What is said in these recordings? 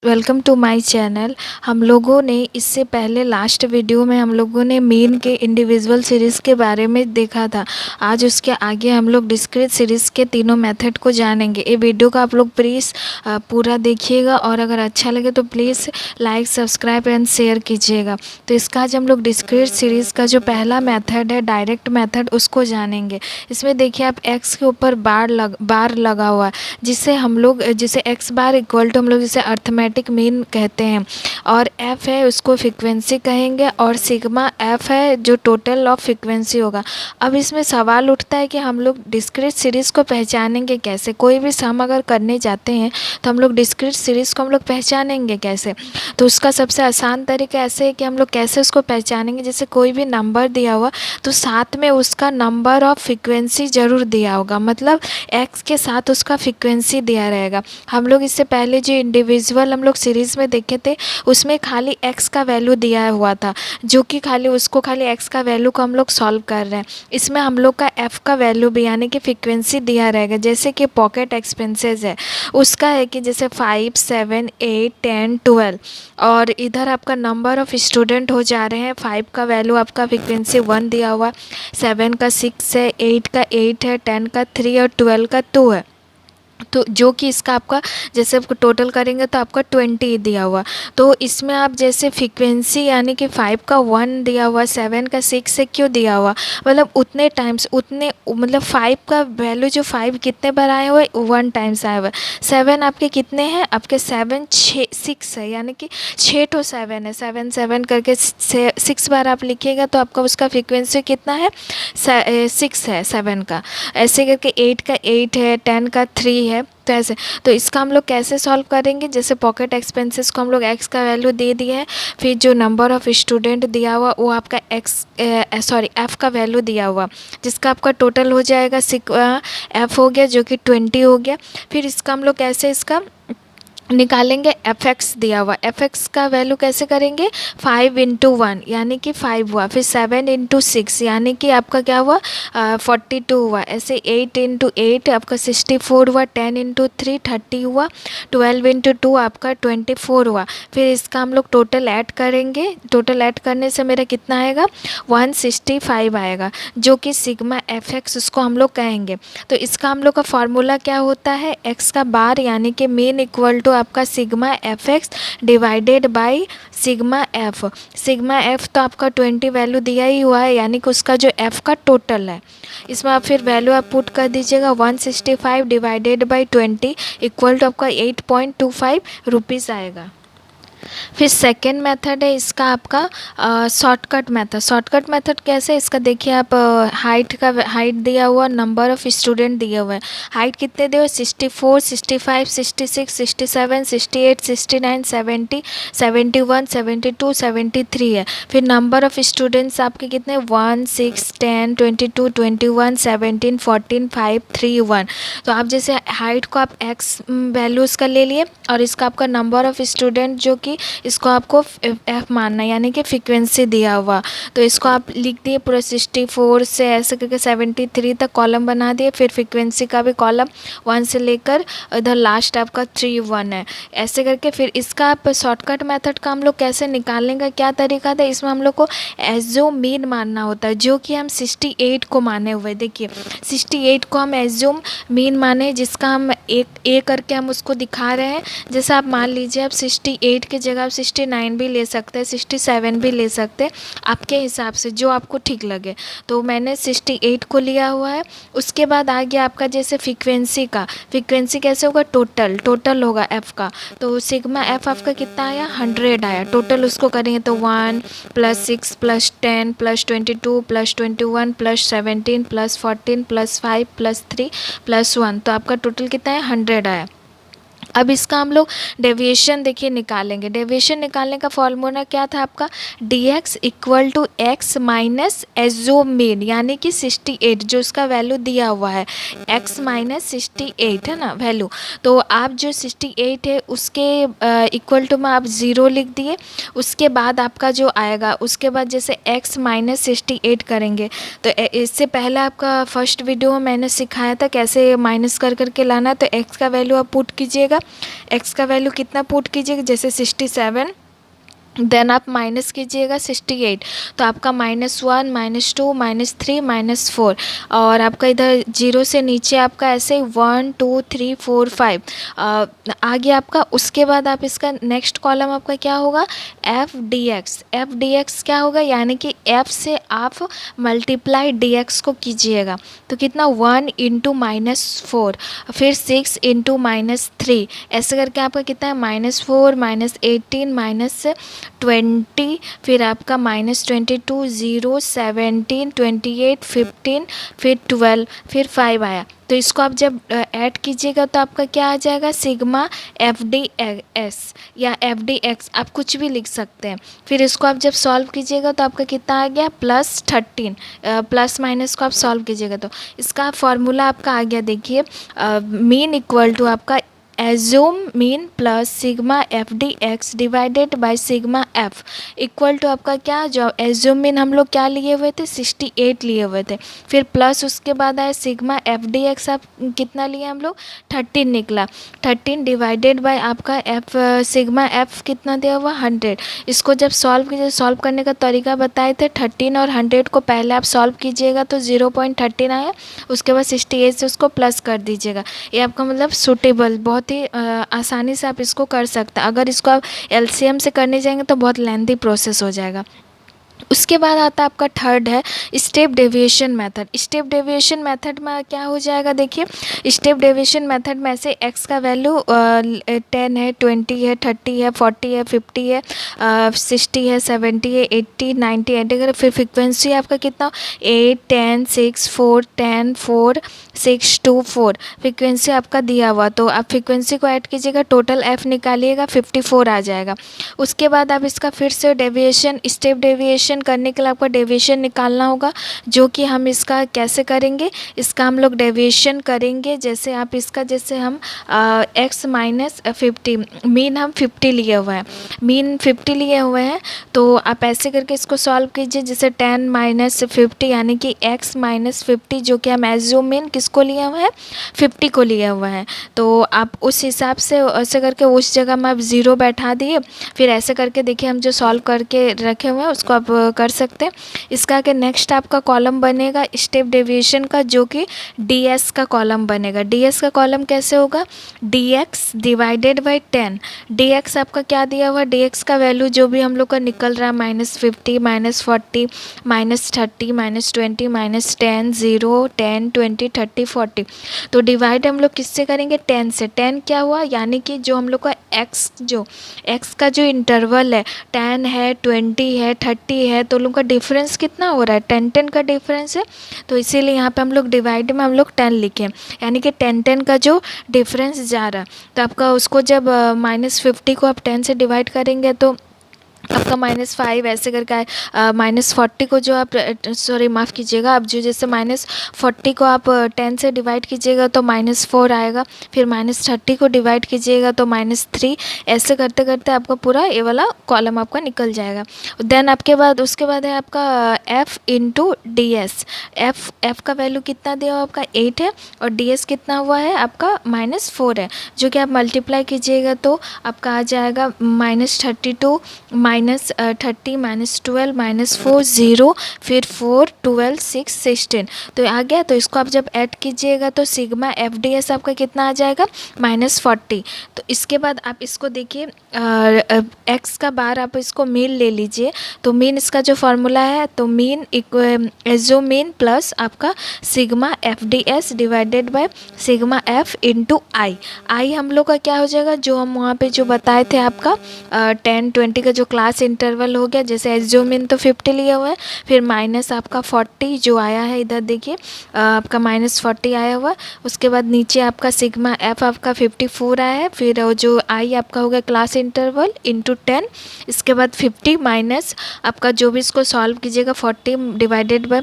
Welcome to my channel. हम लोगों ने इससे पहले लास्ट वीडियो में हम लोगों ने मीन के इंडिविजुअल सीरीज़ के बारे में देखा था। आज उसके आगे हम लोग डिस्क्रीट सीरीज़ के तीनों मेथड को जानेंगे। ये वीडियो का आप लोग प्लीज़ पूरा देखिएगा और अगर अच्छा लगे तो please like subscribe and share कीजिएगा। तो इसका आज हम लोग डिस्क्रीट सीरीज़ का जो पहला मेथड है डायरेक्ट मेथड उसको जानेंगे। इसमें देखिए आप एक्स के ऊपर बार लगा हुआ है जिसे एक्स बार इक्वल टू हम लोग जिसे अर्थमेटिक मीन कहते हैं और एफ है उसको फ्रीक्वेंसी कहेंगे और सिग्मा एफ है जो टोटल ऑफ फ्रीक्वेंसी होगा। अब इसमें सवाल उठता है कि हम लोग डिस्क्रीट सीरीज़ को पहचानेंगे कैसे। कोई भी सम अगर करने जाते हैं तो हम लोग डिस्क्रीट सीरीज़ को हम लोग पहचानेंगे कैसे। तो उसका सबसे आसान तरीका ऐसे है कि हम लोग कैसे उसको पहचानेंगे। जैसे कोई भी नंबर दिया हुआ तो साथ में उसका नंबर ऑफ फ्रीक्वेंसी ज़रूर दिया होगा, मतलब एक्स के साथ उसका फ्रीक्वेंसी दिया रहेगा। हम लोग इससे पहले जो इंडिविजुअल हम लोग सीरीज़ में देखे थे उसमें खाली एक्स का वैल्यू दिया हुआ था, जो कि खाली एक्स का वैल्यू को हम लोग सॉल्व कर रहे हैं। इसमें हम लोग का एफ़ का वैल्यू भी यानी कि फ्रीक्वेंसी दिया रहेगा। जैसे कि पॉकेट एक्सपेंसेस है उसका है कि जैसे 5, 7, 8, 10, 12 और इधर आपका नंबर ऑफ़ स्टूडेंट हो जा रहे हैं। 5 का वैल्यू आपका फ्रीक्वेंसी 1 दिया हुआ, 7 का 6 है, 8 का 8 है, 10 का 3 और 12 का 2 है। तो जो कि इसका आपका जैसे आपको टोटल करेंगे तो आपका 20 दिया हुआ। तो इसमें आप जैसे फ्रीक्वेंसी यानी कि 5 का 1 दिया हुआ, 7 का 6 से क्यों दिया हुआ, मतलब उतने टाइम्स मतलब 5 का वैल्यू जो 5 कितने बार आए हुए 1 टाइम्स आए हुए। 7 आपके कितने हैं, आपके 6 है यानी कि 6 तो 7 है, 7 7 करके 6 बार आप लिखिएगा तो आपका उसका फ्रीक्वेंसी कितना है 6 है 7 का। ऐसे करके 8 का 8 है, 10 का 3 है। तो ऐसे तो इसका हम लोग कैसे सॉल्व करेंगे। जैसे पॉकेट एक्सपेंसेस को हम लोग एक्स का वैल्यू दे दिए हैं, फिर जो नंबर ऑफ़ स्टूडेंट दिया हुआ वो आपका एफ़ का वैल्यू दिया हुआ, जिसका आपका टोटल हो जाएगा एफ़ हो गया जो कि 20 हो गया। फिर इसका हम लोग कैसे इसका निकालेंगे, एफ एक्स दिया हुआ, एफ एक्स का वैल्यू कैसे करेंगे 5 इंटू 1 यानी कि 5 हुआ, फिर 7 इंटू 6 यानी कि आपका क्या हुआ 42 हुआ। ऐसे 8 इंटू 8 आपका 64 हुआ, 10 इंटू 3 30 हुआ, 12 इंटू 2 आपका 24 हुआ। फिर इसका हम लोग टोटल ऐड करेंगे, टोटल ऐड करने से मेरा कितना आएगा 165 आएगा, जो कि सिग्मा एफ एक्स उसको हम लोग कहेंगे। तो इसका हम लोग का फार्मूला क्या होता है, एक्स का बार यानी कि मीन इक्वल टू आपका sigma F x divided by sigma F. Sigma F तो आपका 20 वैल्यू दिया ही हुआ है यानी कि उसका जो एफ का टोटल है। इसमें आप फिर वैल्यू आप पुट कर दीजिएगा 165 डिवाइडेड बाई 20 इक्वल टू आपका 8.25 रुपीज़ आएगा। फिर सेकेंड मेथड है इसका आपका शॉर्टकट मेथड। शॉर्टकट मेथड कैसे, इसका देखिए आप हाइट दिया हुआ, नंबर ऑफ़ स्टूडेंट दिए हुए हैं। हाइट कितने दिए हुए 64, 65, 66, 67, 68, 69, 70, 71, 72, 73 है। फिर नंबर ऑफ़ स्टूडेंट्स आपके कितने 1, 6, 10, 22, 21, 17, 14, 5, 3, 1। तो आप जैसे हाइट को आप एक्स वैल्यूज़ का ले लिए और इसका आपका नंबर ऑफ़ स्टूडेंट जो कि इसको आपको एफ मानना है यानी कि फ्रीक्वेंसी दिया हुआ। तो इसको आप लिख दिए पूरा 64 से ऐसे करके 73 तक कॉलम बना दिए, फिर फ्रीक्वेंसी का भी कॉलम 1 से लेकर इधर लास्ट आपका 3, 1 है। ऐसे करके फिर इसका आप शॉर्टकट मेथड का हम लोग कैसे निकालने का क्या तरीका था, इसमें हम लोग को एज्यूम मीन मानना होता है, जो कि हम 68 को माने हुए। देखिए 68 को हम एज्यूम मीन माने, जिसका हम एक करके हम उसको दिखा रहे हैं। जैसे आप मान लीजिए आप 68 के जगह आप 69 भी ले सकते हैं, 67 भी ले सकते हैं, आपके हिसाब से जो आपको ठीक लगे। तो मैंने 68 को लिया हुआ है। उसके बाद आ गया आपका जैसे फ्रीक्वेंसी कैसे होगा टोटल होगा एफ़ का। तो सिग्मा एफ़ आपका कितना आया 100 आया। टोटल उसको करेंगे तो 1 + 6 + 10 + 22 + 21 + 17 + 14 + 5 + 3 + 1, तो आपका टोटल कितना है 100 आया। अब इसका हम लोग डेविएशन देखिए निकालेंगे। डेविएशन निकालने का फॉर्मूला क्या था आपका dx equal to x minus assume mean यानी कि 68 जो उसका वैल्यू दिया हुआ है x माइनस 68 है ना वैल्यू। तो आप जो 68 है उसके इक्वल टू में आप 0 लिख दिए। उसके बाद आपका जो आएगा उसके बाद जैसे x माइनस 68 करेंगे तो इससे पहले आपका फर्स्ट वीडियो में मैंने सिखाया था कैसे माइनस कर करके लाना। तो x का वैल्यू आप पुट कीजिएगा एक्स का वैल्यू कितना पुट कीजिएगा, जैसे 67, देन आप माइनस कीजिएगा 68, तो आपका -1 -2 -3 -4, और आपका इधर 0 से नीचे आपका ऐसे 1 2 3 4 5 आ गया आपका। उसके बाद आप इसका नेक्स्ट कॉलम आपका क्या होगा, एफ डी एक्स क्या होगा, यानी कि एफ से आप मल्टीप्लाई डी एक्स को कीजिएगा, तो कितना 1 इंटू -4, फिर 6 इंटू -3, ऐसे करके आपका कितना है -4 -18 -20, फिर आपका -22 0 17 28 15, फिर 12, फिर 5 आया। तो इसको आप जब ऐड कीजिएगा तो आपका क्या आ जाएगा, सिग्मा एफ डी एस या एफ डी एक्स, आप कुछ भी लिख सकते हैं। फिर इसको आप जब सॉल्व कीजिएगा तो आपका कितना आ गया, +13, प्लस माइनस को आप सॉल्व कीजिएगा तो इसका फॉर्मूला आपका आ गया। देखिए मीन इक्वल टू आपका assume mean plus sigma f d x divided by sigma f equal to आपका क्या, जो एज्यूम मीन हम लोग क्या लिए हुए थे, 68 लिए हुए थे, फिर प्लस उसके बाद आया सिग्मा एफ डी एक्स, आप कितना लिए हम लोग 13 निकला, 13 डिवाइडेड बाय आपका एफ सिग्मा एफ कितना दिया हुआ 100। इसको जब सॉल्व कीजिए, सॉल्व करने का तरीका बताए थे, 13 और 100 को पहले आप सॉल्व कीजिएगा तो 0.13 आया, उसके बाद 68 से उसको प्लस कर दीजिएगा। ये आपका मतलब सूटेबल, बहुत ही आसानी से आप इसको कर सकते हैं। अगर इसको आप एलसीएम से करने जाएंगे तो बहुत लेंथी प्रोसेस हो जाएगा। उसके बाद आता है आपका थर्ड है step deviation method. Step deviation method में क्या हो जाएगा, देखिए स्टेप डेविएशन मेथड में ऐसे x का वैल्यू 10 है, 20 है, 30 है, 40 है, 50 है, 60 है, 70 है, 80 90 80 अगर, फिर फ्रिक्वेंसी आपका कितना 8 10 6 4 10 4 6 2 4 फ्रिक्वेंसी आपका दिया हुआ, तो आप फ्रिक्वेंसी को ऐड कीजिएगा, टोटल f निकालिएगा 54 आ जाएगा। उसके बाद आप इसका फिर से डेविएशन स्टेप डेविएशन करने के लिए आपका डेविएशन निकालना होगा, जो कि हम इसका कैसे करेंगे, इसका हम लोग डेविएशन करेंगे जैसे आप इसका, जैसे हम x -50 मीन हम 50 लिए हुए हैं, मीन 50 लिए हुए हैं, तो आप ऐसे करके इसको सॉल्व कीजिए, जैसे 10 -50 यानी कि x -50, जो कि हम एज्यूम मीन किसको लिए हुए हैं 50 को लिए हुए हैं, तो आप उस हिसाब से ऐसे करके उस जगह में आप 0 बैठा दिए, फिर ऐसे करके देखिए हम जो सॉल्व करके रखे हुए हैं उसको आप कर सकते हैं। इसका के नेक्स्ट आपका कॉलम बनेगा स्टेप डेविएशन का, जो कि ds का कॉलम बनेगा। ds का कॉलम कैसे होगा, dx डिवाइडेड बाय 10, dx आपका क्या दिया हुआ, dx का वैल्यू जो भी हम लोग का निकल रहा है -50 -40 -30 -20 -10 0 10 20 30 40, तो डिवाइड हम लोग किससे करेंगे 10 से। 10 क्या हुआ, यानी कि जो हम लोग का x का जो इंटरवल है 10 है 20 है 30 है, तो लोग का डिफरेंस कितना हो रहा है 10 का डिफरेंस है, तो इसीलिए यहाँ पे हम लोग डिवाइड में हम लोग 10 लिखें, यानी कि 10 का जो डिफरेंस जा रहा है, तो आपका उसको जब -50 को आप 10 से डिवाइड करेंगे तो आपका -5 ऐसे करके आए, -40 को जो आप सॉरी माफ़ कीजिएगा, आप जो जैसे -40 को आप 10 से डिवाइड कीजिएगा तो -4 आएगा, फिर -30 को डिवाइड कीजिएगा तो -3, ऐसे करते करते आपका पूरा ये वाला कॉलम आपका निकल जाएगा। देन आपके बाद उसके बाद है आपका f into D S. F का वैल्यू कितना दिया हुआ आपका 8 है, और डी एस कितना हुआ है आपका -4 है, जो कि आप मल्टीप्लाई कीजिएगा तो आपका आ जाएगा -32 -30 -12 -4 0, फिर 4 12 6 16, तो आ गया। तो इसको आप जब ऐड कीजिएगा तो सिग्मा एफ डी एस आपका कितना आ जाएगा -40। तो इसके बाद आप इसको देखिए x का बार आप इसको मीन ले लीजिए, तो मीन इसका जो फॉर्मूला है, तो मीन एजो मीन प्लस आपका sigma f d s divided by sigma f into i हम लोग का क्या हो जाएगा, जो हम वहाँ पे जो बताए थे आपका 10 20 का जो क्लास इंटरवल हो गया, जैसे एज्यूमिन तो 50 लिया हुआ है, फिर माइनस आपका 40 जो आया है इधर देखिए आपका -40 आया हुआ, उसके बाद नीचे आपका सिग्मा एफ आपका 54 आया है, फिर जो आई आपका हो गया क्लास इंटरवल इंटू 10, इसके बाद 50 माइनस आपका जो भी इसको सॉल्व कीजिएगा 40 डिवाइडेड बाय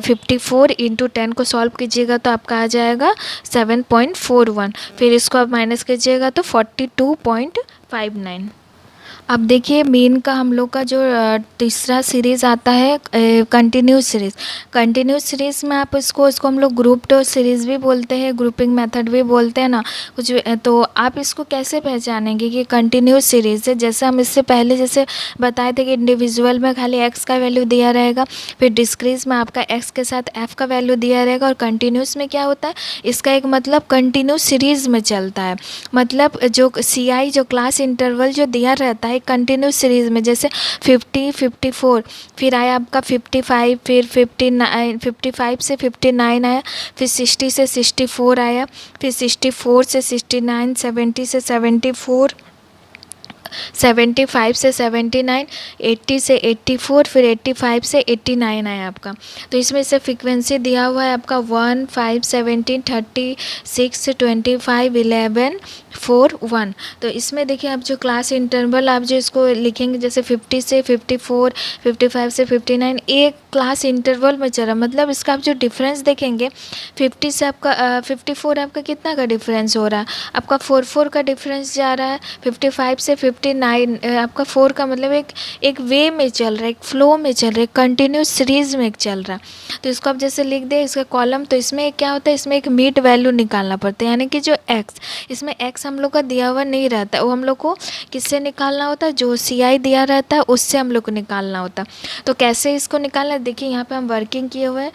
54 इंटू 10 को सॉल्व कीजिएगा तो आपका आ जाएगा 7.41, फिर इसको आप माइनस कीजिएगा तो 42.59। अब देखिए मीन का हम लोग का जो तीसरा सीरीज़ आता है कंटिन्यूस सीरीज़। कंटिन्यूस सीरीज़ में आप इसको हम लोग ग्रुप्ड सीरीज़ भी बोलते हैं, ग्रुपिंग मेथड भी बोलते हैं ना कुछ तो आप इसको कैसे पहचानेंगे कि कंटिन्यूस सीरीज़ है। जैसे हम इससे पहले जैसे बताए थे कि इंडिविजुअल में खाली एक्स का वैल्यू दिया रहेगा, फिर डिस्क्रीज में आपका एक्स के साथ एफ का वैल्यू दिया रहेगा, और कंटिन्यूस में क्या होता है, इसका एक मतलब कंटिन्यूस सीरीज़ में चलता है। मतलब जो सी आई जो क्लास इंटरवल जो दिया रहता है कंटिन्यूस सीरीज़ में, जैसे 50, 54, फिर आया आपका 55, फिर 59, 55 से 59 आया, फिर 60 से 64 आया, फिर 64 से 69, 70 से 74, 75 से 79, 80 से 84, फिर 85 से 89 आया आपका। तो इसमें से फ्रीक्वेंसी दिया हुआ है आपका 1, 5, 17, 30, 6, 25, 11, 4, 1। तो इसमें देखिए आप जो क्लास इंटरवल आप जो इसको लिखेंगे जैसे 50 से 54, 55 से 59, एक क्लास इंटरवल में चल रहा, मतलब इसका आप जो डिफरेंस देखेंगे 50 से आपका 54 आपका कितना का डिफरेंस हो रहा है, आपका 4 का डिफरेंस जा रहा है। 55 से 59 आपका 4 का मतलब एक वे में चल रहा है, एक फ्लो में चल रहा है, कंटिन्यूस सीरीज़ में एक चल रहा है। तो इसको आप जैसे लिख दें इसका कॉलम, तो इसमें क्या होता है, इसमें एक मिड वैल्यू निकालना पड़ता है, यानी कि जो एक्स, इसमें एक्स हम लोग का दिया हुआ नहीं रहता है, वो हम लोग को किससे निकालना होता है, जो सी आई दिया रहता है उससे हम लोग को निकालना होता है। तो कैसे इसको निकालना है, देखिए यहाँ पे हम वर्किंग किए हुए हैं,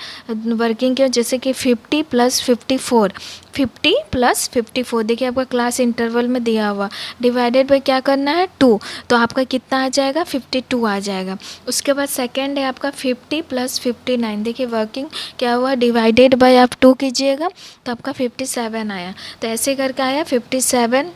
वर्किंग किए जैसे कि 50 + 54, 50 + 54 देखिए आपका क्लास इंटरवल में दिया हुआ, डिवाइडेड बाय क्या करना है 2, तो आपका कितना आ जाएगा 52 आ जाएगा। उसके बाद सेकंड है आपका 50 + 59, देखिए वर्किंग क्या हुआ, डिवाइडेड बाय आप 2 कीजिएगा तो आपका 57 आया। तो ऐसे करके आया 57,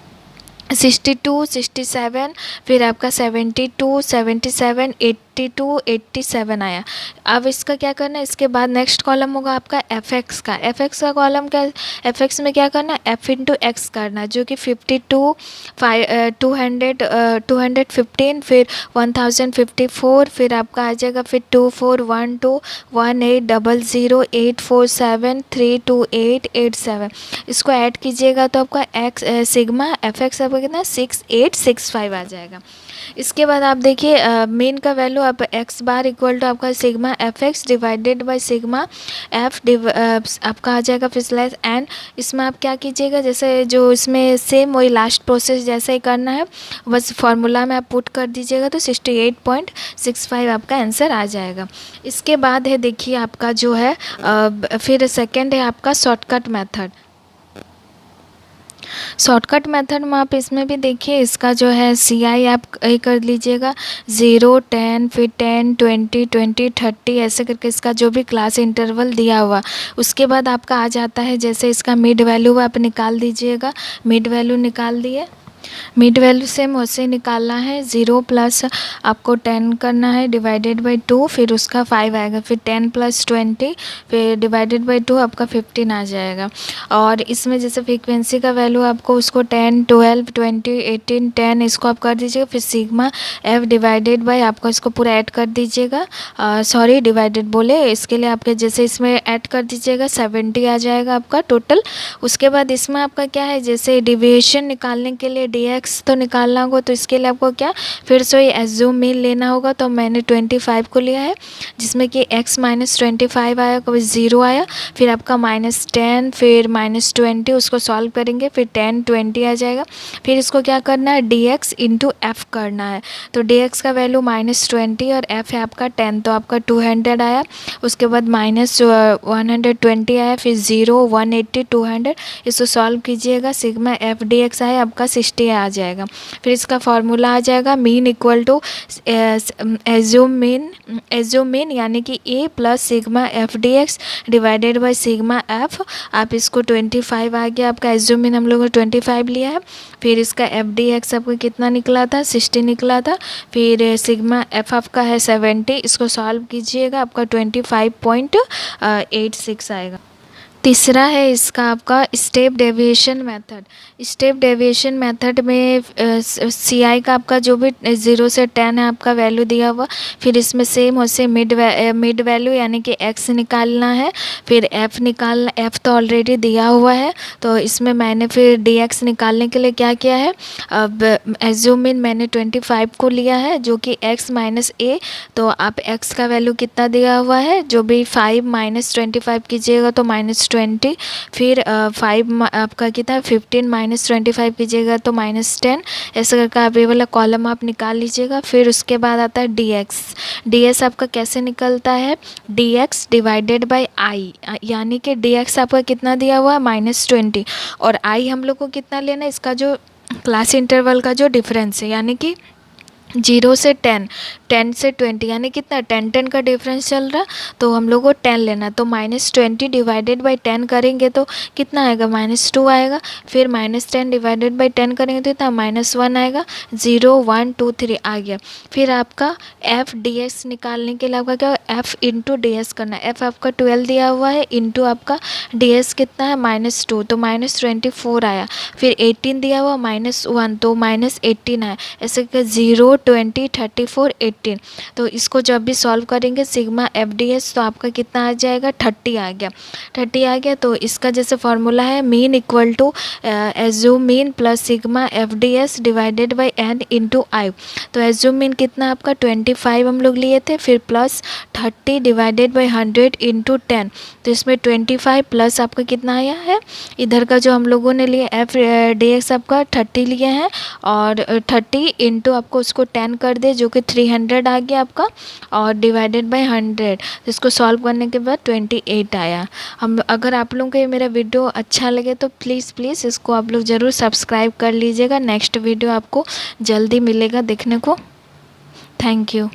62, 67, फिर आपका 72, 77, 82, 87 आया। अब इसका क्या करना है, इसके बाद नेक्स्ट कॉलम होगा आपका एफ एक्स का। एफ एक्स का कॉलम क्या, एफ एक्स में क्या करना है, एफ इंटू एक्स करना है, जो कि 52, 215, फिर 1054, फिर आपका आ जाएगा फिर 2412 180084732887। इसको ऐड कीजिएगा तो आपका एक्स सिग्मा एफ एक्स आपका कितना 6865 आ जाएगा। इसके बाद आप देखिए मेन का वैल्यू आप एक्स बार इक्वल टू आपका sigma F x divided by sigma F आपका आ जाएगा फिर स्लैश एन। इसमें आप क्या कीजिएगा, जैसे जो इसमें सेम वही लास्ट प्रोसेस जैसा ही करना है, बस फार्मूला में आप पुट कर दीजिएगा तो 68.65 आपका आंसर आ जाएगा। इसके बाद है देखिए आपका जो है फिर सेकेंड है आपका शॉर्टकट मेथड। शॉर्टकट मेथड में आप इसमें भी देखिए इसका जो है सी आई आप कर लीजिएगा 0, 10, फिर 10, 20, 20, 30 ऐसे करके इसका जो भी क्लास इंटरवल दिया हुआ, उसके बाद आपका आ जाता है जैसे इसका मिड वैल्यू आप निकाल दीजिएगा। मिड वैल्यू निकाल दिए, मिड वैल्यू सेम वैसे निकालना है, 0 प्लस आपको 10 करना है डिवाइडेड बाय 2, फिर उसका 5 आएगा, फिर 10 + 20, फिर डिवाइडेड बाय 2 आपका 15 आ जाएगा। और इसमें जैसे फ्रीक्वेंसी का वैल्यू आपको उसको 10, 12, 20, 18, 10 इसको आप कर दीजिएगा, फिर सिग्मा एफ डिवाइडेड बाय आपको इसको पूरा ऐड कर दीजिएगा, सॉरी डिवाइडेड बोले, इसके लिए आपके जैसे इसमें ऐड कर दीजिएगा 70 आ जाएगा आपका टोटल। उसके बाद इसमें आपका क्या है, जैसे डिविएशन निकालने के लिए dx तो निकालना होगा, तो इसके लिए आपको क्या फिर से एज्यूम मीन लेना होगा। तो मैंने 25 को लिया है, जिसमें कि x - 25 आया, कभी 0 आया, फिर आपका -10, फिर -20 उसको सॉल्व करेंगे, फिर 10, 20 आ जाएगा। फिर इसको क्या करना है dx × f करना है, तो dx का वैल्यू -20 और f है आपका 10, तो आपका 200 आया। उसके बाद -120 आया, फिर 0, 180, 200 इसको सॉल्व कीजिएगा, सिग्मा एफ डी एक्स आया आपका 60 आ जाएगा। फिर इसका फार्मूला आ जाएगा mean equal to assume mean यानी कि a + sigma f d x divided by sigma f. आप इसको 25 आ गया आपका, एज्यूम मीन हम लोग ने 25 लिया है। फिर इसका एफ डी एक्स आपको कितना निकला था 60 निकला था, फिर सिग्मा एफ आपका है 70, इसको सॉल्व कीजिएगा आपका 25.86 आएगा। तीसरा है इसका आपका step deviation method. Step deviation method में सी आई का आपका जो भी 0 से 10 है आपका वैल्यू दिया हुआ, फिर इसमें सेम उसे मिड वैल्यू यानी कि एक्स निकालना है, फिर एफ़ निकालना, एफ़ तो ऑलरेडी दिया हुआ है, तो इसमें मैंने फिर डी एक्स निकालने के लिए क्या किया है, अब एज्यूम इन मैंने 25 को लिया है जो कि x माइनस ए, तो आप x का वैल्यू कितना दिया हुआ है, जो भी 5 माइनस 25 कीजिएगा तो -20, फिर 5 आपका कितना 15 माइनस 25 कीजिएगा तो -10, ऐसे करके आप ये वाला कॉलम आप निकाल लीजिएगा। फिर उसके बाद आता है डी एस आपका कैसे निकलता है, dx डिवाइडेड बाई आई, यानी कि dx आपका कितना दिया हुआ है -20, और i हम लोग को कितना लेना है, इसका जो क्लास इंटरवल का जो डिफरेंस है, यानी कि 0 से 10, 10 से 20, यानी कितना 10 का डिफरेंस चल रहा, तो हम लोग को 10 लेना, तो -20 डिवाइडेड बाई 10 करेंगे तो कितना आएगा, -2 आएगा, फिर -10 डिवाइडेड बाई 10 करेंगे तो इतना -1 आएगा, 0 1 2 3 आ गया। फिर आपका एफ डी एक्स निकालने के लिए आपका क्या, एफ इंटू डी एस करना है, एफ आपका 12 दिया हुआ है, इंटू आपका डी एस कितना है -2, तो -24 आया, फिर 18 दिया हुआ -1 तो -18 आया, ऐसे कि 0 20 34 18, तो इसको जब भी सॉल्व करेंगे सिग्मा एफ डी एस तो आपका कितना आ जाएगा, 30 आ गया, 30 आ गया। तो इसका जैसे फार्मूला है mean equal to assume mean plus sigma f d s divided by n into i, तो एज्यूम मीन कितना आपका 25 हम लोग लिए थे, फिर प्लस 30 डिवाइडेड बाई 100 इंटू 10, तो इसमें 25 प्लस आपका कितना आया है, इधर का जो हम लोगों ने लिए एफ डी एक्स आपका 30 लिए हैं, और 30 इंटू आपको उसको 10 कर दे जो कि 300 आ गया आपका, और डिवाइडेड बाय 100, इसको सॉल्व करने के बाद 28 आया। हम अगर आप लोगों को ये मेरा वीडियो अच्छा लगे तो प्लीज़ इसको आप लोग ज़रूर सब्सक्राइब कर लीजिएगा। नेक्स्ट वीडियो आपको जल्दी मिलेगा देखने को। Thank you.